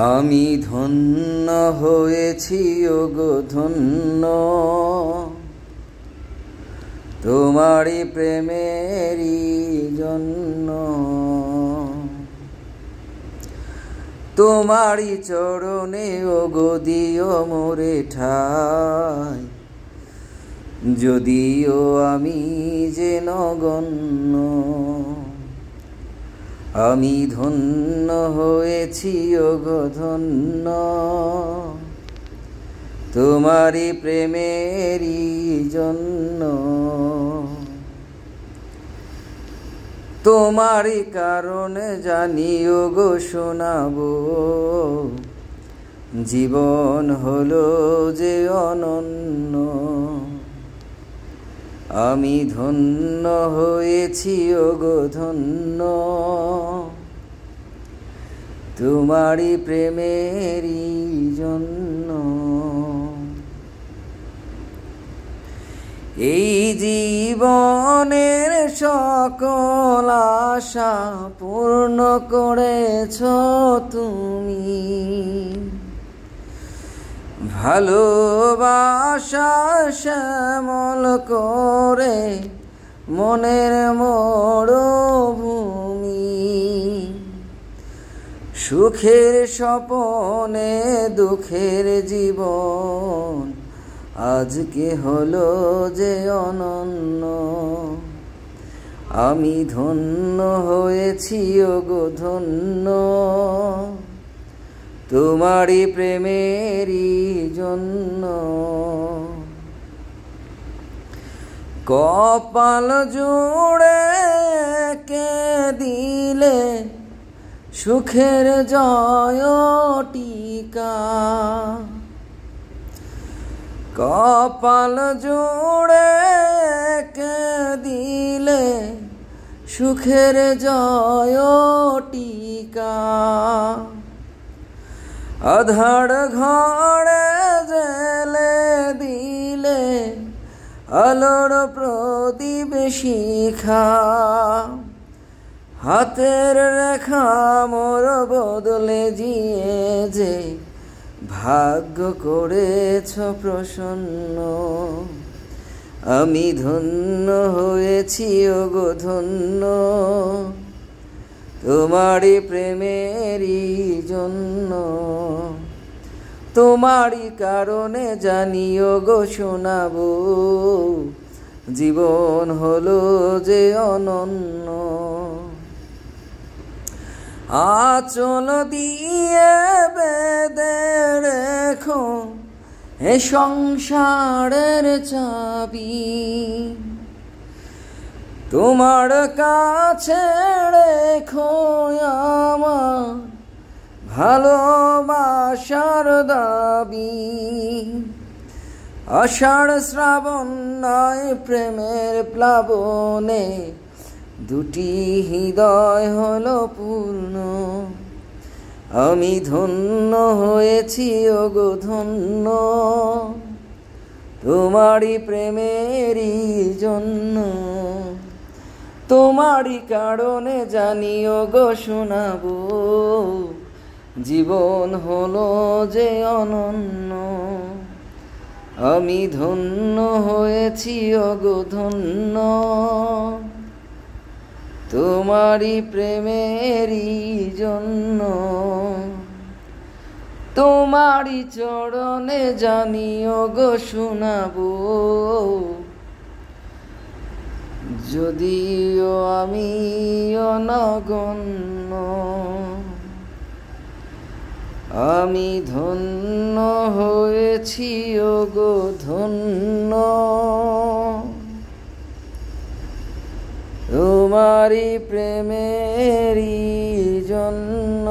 আমি ধন্য হয়েছি ওগো ধন্য, তোমারই প্রেমেরই জন্য। তোমারই চরণে ওগো দিও মোরে ঠাই, যদিও আমি যে নগণ্য। আমি ধন্য হয়েছি ওগো ধন্য, তোমারই প্রেমেরই জন্য। তোমারই কারণে জানি ওগো শোনাবো, জীবন হলো যে অনন্য। আমি ধন্য হয়েছি ওগো ধন্য, তোমারই প্রেমেরই জন্য। এই জীবনের সকল আশা পূর্ণ করেছ তুমি, ভালোবাসা শ্যামল করে মনের মরুভূমি। সুখের স্বপনে দুঃখের জীবন আজকে হলো যে অনন্য। আমি ধন্য হয়েছি ওগো ধন্য, তোমারই প্রেমেরই জন্য। কপাল জুড়ে কে দিলে সুখের জয় টিকা, কপাল জুড়ে কে দিলে সুখের জয় টিকা। আধার ঘরে জেলে দিলে আলোর প্রদীপ শিখা। হাতের রেখা মোর বদলে জিয়ে যে ভাগ্য করেছ প্রসন্ন। আমি ধন্য হয়েছি ওগো ধন্য, তোমারই প্রেমেরই জন্য। তোমারই কারণে জানি ওগো শোনাবো, জীবন হলো যে অনন্য। আঁচল দিয়ে বেঁধে রেখো এ সংসারের চাবি, তোমার কাছে রেখো আমার ভালোবাসার দাবি। আষাঢ় শ্রাবণ নয় প্রেমের প্লাবনে দুটি হৃদয় হলো পূর্ণ। আমি ধন্য হয়েছি ওগো ধন্য, তোমারই প্রেমেরই জন্য। তোমারই কারণে জানি ওগো শোনাবো, জীবন হলো যে অনন্য। আমি ধন্য হয়েছি ওগো ধন্য, তোমারই প্রেমেরই জন্য। তোমারই চরণে জানি ওগো শোনাবো, যদিও আমি অনগণ্য। আমি ধন্য হয়েছি ওগো ধন্য, তোমারই প্রেমেরই জন্য।